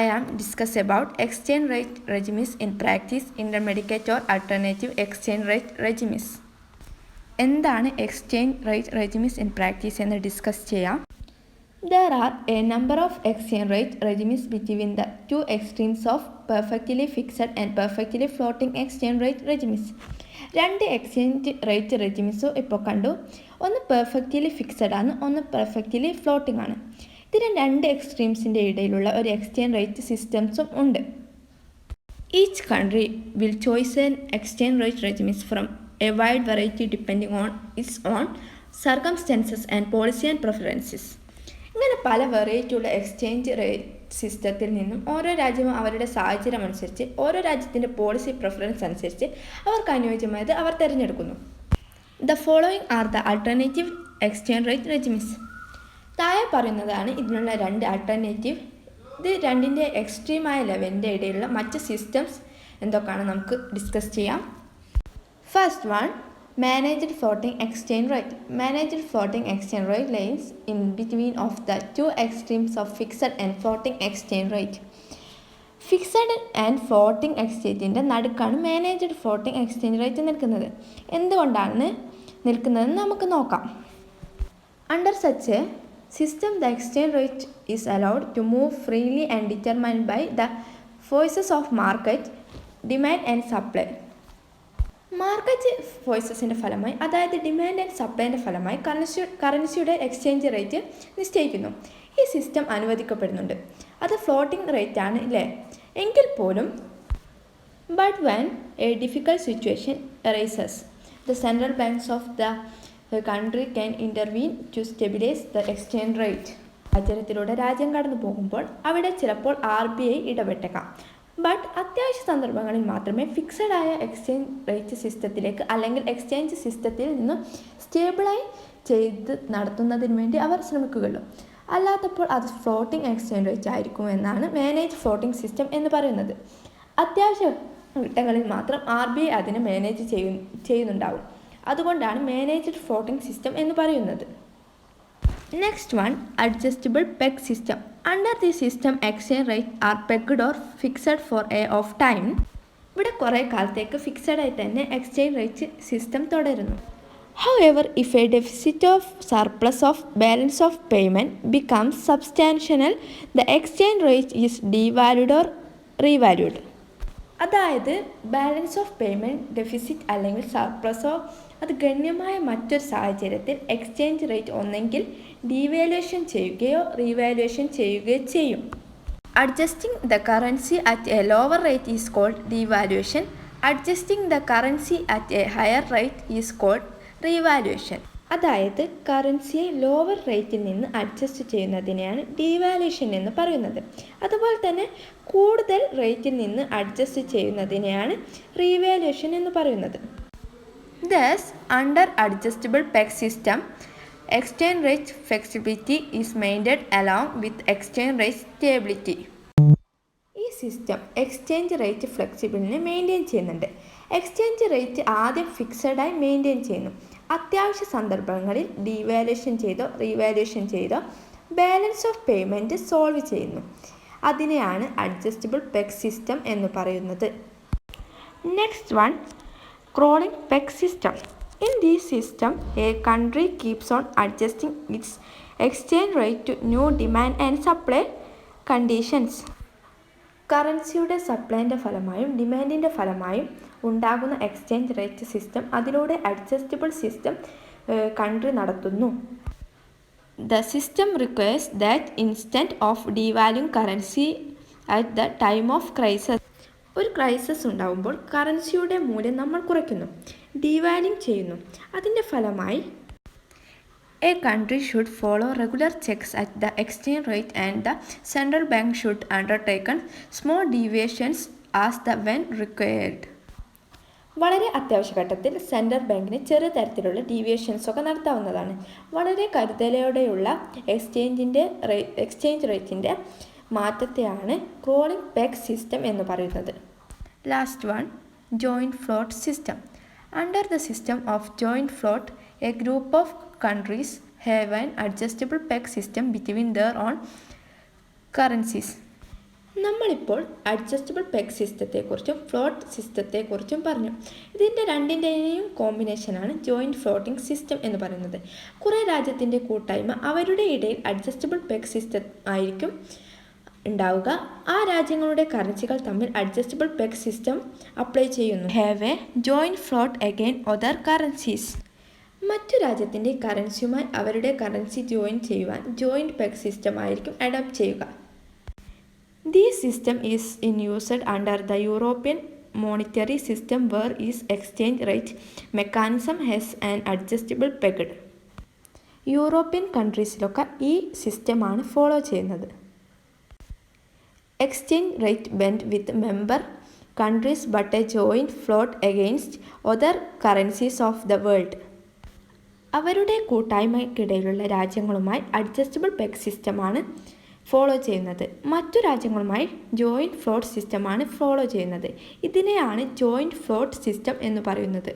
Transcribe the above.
I am discuss about exchange rate regimes in practice, intermedicate or alternative exchange rate regimes. എന്താണ് exchange rate റെജിമിസ് in practice എന്ന് discuss ചെയ്യാം. There are a number of exchange rate regimes between the two extremes of perfectly fixed and perfectly floating exchange rate regimes. രണ്ട് exchange rate റെജിമിസും ഇപ്പോൾ കണ്ടു. ഒന്ന് perfectly fixed ആണ്, ഒന്ന് perfectly floating ആണ്. ഇതിന് രണ്ട് എക്സ്ട്രീംസിൻ്റെ ഇടയിലുള്ള ഒരു എക്സ്ചേഞ്ച് റേറ്റ് സിസ്റ്റംസും ഉണ്ട്. Each country will choice an exchange rate regimes from a wide variety depending on its own circumstances and policy and preferences. ഇങ്ങനെ പല വെറൈറ്റിയുള്ള എക്സ്ചേഞ്ച് റേറ്റ് സിസ്റ്റത്തിൽ നിന്നും ഓരോ രാജ്യവും അവരുടെ സാഹചര്യം അനുസരിച്ച് ഓരോ രാജ്യത്തിൻ്റെ പോളിസി പ്രിഫറൻസ് അനുസരിച്ച് അവർക്ക് അനുയോജ്യമായത് അവർ തിരഞ്ഞെടുക്കുന്നു. The following are the alternative exchange rate regimes. താഴെ പറയുന്നതാണ് ഇതിനുള്ള രണ്ട് ആൾട്ടർനേറ്റീവ്. ഇത് രണ്ടിൻ്റെ എക്സ്ട്രീമായ ലെവലിൻ്റെ ഇടയിലുള്ള മറ്റ് സിസ്റ്റംസ് എന്തൊക്കെയാണ് നമുക്ക് ഡിസ്കസ് ചെയ്യാം. First one, managed floating exchange rate. Managed floating exchange rate lines in between of the two extremes of fixed and floating exchange rate. Fixed and floating എക്സ്ചേഞ്ചിൻ്റെ നടുക്കാണ് മാനേജ്ഡ് ഫ്ലോട്ടിംഗ് എക്സ്ചേഞ്ച് റേറ്റ് നിൽക്കുന്നത്. എന്തുകൊണ്ടാണ് നിൽക്കുന്നതെന്ന് നമുക്ക് നോക്കാം. Under such a system, the exchange rate is allowed to move freely and determined by the forces of market, demand and supply. Market ഫോഴ്സസിൻ്റെ ഫലമായി, അതായത് ഡിമാൻഡ് ആൻഡ് സപ്ലൈൻ്റെ ഫലമായി കറൻസിയുടെ എക്സ്ചേഞ്ച് റേറ്റ് നിശ്ചയിക്കുന്നു. ഈ സിസ്റ്റം അനുവദിക്കപ്പെടുന്നുണ്ട്. അത് ഫ്ലോട്ടിംഗ് റേറ്റ് ആണ് അല്ലേ എങ്കിൽ പോലും, but when A difficult situation arises, the central banks of the country can intervene to stabilize the exchange rate. സാഹചര്യത്തിലൂടെ രാജ്യം കടന്നു പോകുമ്പോൾ അവിടെ ചിലപ്പോൾ RBI ഇടപെട്ടേക്കാം. ബട്ട് അത്യാവശ്യ സന്ദർഭങ്ങളിൽ മാത്രമേ ഫിക്സഡ് ആയ എക്സ്ചേഞ്ച് റേറ്റ് സിസ്റ്റത്തിലേക്ക് അല്ലെങ്കിൽ എക്സ്ചേഞ്ച് സിസ്റ്റത്തിൽ നിന്നും സ്റ്റേബിളായി ചെയ്ത് നടത്തുന്നതിന് വേണ്ടി അവർ ശ്രമിക്കുകയുള്ളൂ. അല്ലാത്തപ്പോൾ അത് ഫ്ലോട്ടിംഗ് എക്സ്ചേഞ്ച് റേറ്റ് ആയിരിക്കുമെന്നാണ് മാനേജ് ഫ്ലോട്ടിംഗ് സിസ്റ്റം എന്ന് പറയുന്നത്. അത്യാവശ്യ ഘട്ടങ്ങളിൽ മാത്രം RBI അതിനെ മാനേജ് ചെയ്യുന്നുണ്ടാവും. അതുകൊണ്ടാണ് മാനേജ്ഡ് ഫ്ലോട്ടിംഗ് സിസ്റ്റം എന്ന് പറയുന്നത്. Next one, adjustable peg system. Under the system exchange rate are pegged or fixed for a of time. ഇവിടെ കുറേ കാലത്തേക്ക് ഫിക്സഡ് ആയി തന്നെ എക്സ്ചേഞ്ച് റേറ്റ് സിസ്റ്റം തുടരുന്നു. However, if a deficit of surplus of balance of payment becomes substantial, the exchange rate is devalued or revalued. അതായത് balance of payment deficit അല്ലെങ്കിൽ സർപ്ലസോ അത് ഗണ്യമായ മറ്റൊരു സാഹചര്യത്തിൽ എക്സ്ചേഞ്ച് റേറ്റ് ഒന്നെങ്കിൽ ഡീവാലുവേഷൻ ചെയ്യുകയോ റീവാലുവേഷൻ ചെയ്യുകയോ ചെയ്യും. Adjusting the currency at a lower rate is called devaluation. Adjusting the currency at a higher rate is called revaluation. അതായത് കറൻസിയെ ലോവർ റേറ്റിൽ നിന്ന് അഡ്ജസ്റ്റ് ചെയ്യുന്നതിനെയാണ് ഡീവാലുവേഷൻ എന്ന് പറയുന്നത്. അതുപോലെ തന്നെ കൂടുതൽ റേറ്റിൽ നിന്ന് അഡ്ജസ്റ്റ് ചെയ്യുന്നതിനെയാണ് റീവാലുവേഷൻ എന്ന് പറയുന്നത്. Thus, under adjustable peg system, exchange rate flexibility is maintained along with exchange rate stability. ഈ സിസ്റ്റം എക്സ്ചേഞ്ച് റേറ്റ് ഫ്ലെക്സിബിളിനെ മെയിൻറ്റെയിൻ ചെയ്യുന്നുണ്ട്. എക്സ്ചേഞ്ച് റേറ്റ് ആദ്യം ഫിക്സഡായി മെയിൻറ്റെയിൻ ചെയ്യുന്നു. അത്യാവശ്യ സന്ദർഭങ്ങളിൽ ഡീവാലുവേഷൻ ചെയ്തോ റീവാലുവേഷൻ ചെയ്തോ ബാലൻസ് ഓഫ് പേയ്മെൻറ്റ് സോൾവ് ചെയ്യുന്നു. അതിനെയാണ് അഡ്ജസ്റ്റബിൾ പെഗ് സിസ്റ്റം എന്ന് പറയുന്നത്. Next one, crawling peg system. In this system, a country keeps on adjusting its exchange rate to new demand and supply conditions. കറൻസിയുടെ സപ്ലൈൻ്റെ ഫലമായും ഡിമാൻഡിൻ്റെ ഫലമായും ഉണ്ടാകുന്ന exchange rate system, അതിലൂടെ adjustable system country നടത്തുന്നു. The system requires that instead of devaluing currency at the time of crisis, ഒരു crisis ഉണ്ടാകുമ്പോൾ കറൻസിയുടെ മൂല്യം നമ്മൾ കുറയ്ക്കുന്നു, devaluing ചെയ്യുന്നു. അതിൻ്റെ ഫലമായി a country should follow regular checks at the exchange rate and the central bank should undertaken small deviations as the when required. വളരെ അത്യാവശ്യ ഘട്ടത്തിൽ സെൻട്രൽ ബാങ്കിന് ചെറിയ തരത്തിലുള്ള ഡീവിയേഷൻസൊക്കെ നടത്താവുന്നതാണ്. വളരെ കരുതലോടെയുള്ള എക്സ്ചേഞ്ച് റേറ്റിൻ്റെ മാറ്റത്തെയാണ് ക്രോളിംഗ് പെഗ് സിസ്റ്റം എന്ന് പറയുന്നത്. Last one, joint float system. Under the system of joint float, A group of countries have an adjustable peg system between their own currencies. നമ്മളിപ്പോൾ അഡ്ജസ്റ്റബിൾ പെഗ് സിസ്റ്റത്തെക്കുറിച്ചും ഫ്ലോട്ട് സിസ്റ്റത്തെക്കുറിച്ചും പറഞ്ഞു. ഇതിൻ്റെ രണ്ടിൻ്റെയും കോമ്പിനേഷനാണ് joint floating system എന്ന് പറയുന്നത്. കുറേ രാജ്യത്തിൻ്റെ കൂട്ടായ്മ അവരുടെ ഇടയിൽ അഡ്ജസ്റ്റബിൾ പെഗ് സിസ്റ്റം ആയിരിക്കും ഉണ്ടാവുക. ആ രാജ്യങ്ങളുടെ കറൻസികൾ തമ്മിൽ അഡ്ജസ്റ്റബിൾ പെഗ് സിസ്റ്റം അപ്ലൈ ചെയ്യുന്നു. Have A joint float again other currencies. മറ്റു രാജ്യത്തിൻ്റെ കറൻസിയുമായി അവരുടെ കറൻസി ജോയിൻ ചെയ്യുവാൻ ജോയിൻറ്റ് പെഗ് സിസ്റ്റം ആയിരിക്കും അഡോപ്റ്റ് ചെയ്യുക. This system is in used under the European monetary system where its exchange rate mechanism has an adjustable pegged. European കൺട്രീസിലൊക്കെ ഈ സിസ്റ്റമാണ് follow ചെയ്യുന്നത്. Exchange rate band with member countries but a joint float against other currencies of the world. അവരുടെ കൂട്ടായ്മയ്ക്കിടയിലുള്ള രാജ്യങ്ങളുമായി adjustable peg സിസ്റ്റമാണ് follow ചെയ്യുന്നത്. മറ്റു രാജ്യങ്ങളുമായി ജോയിൻറ്റ് ഫ്ലോട്ട് സിസ്റ്റമാണ് ഫോളോ ചെയ്യുന്നത്. ഇതിനെയാണ് ജോയിൻറ്റ് ഫ്ലോട്ട് സിസ്റ്റം എന്ന് പറയുന്നത്.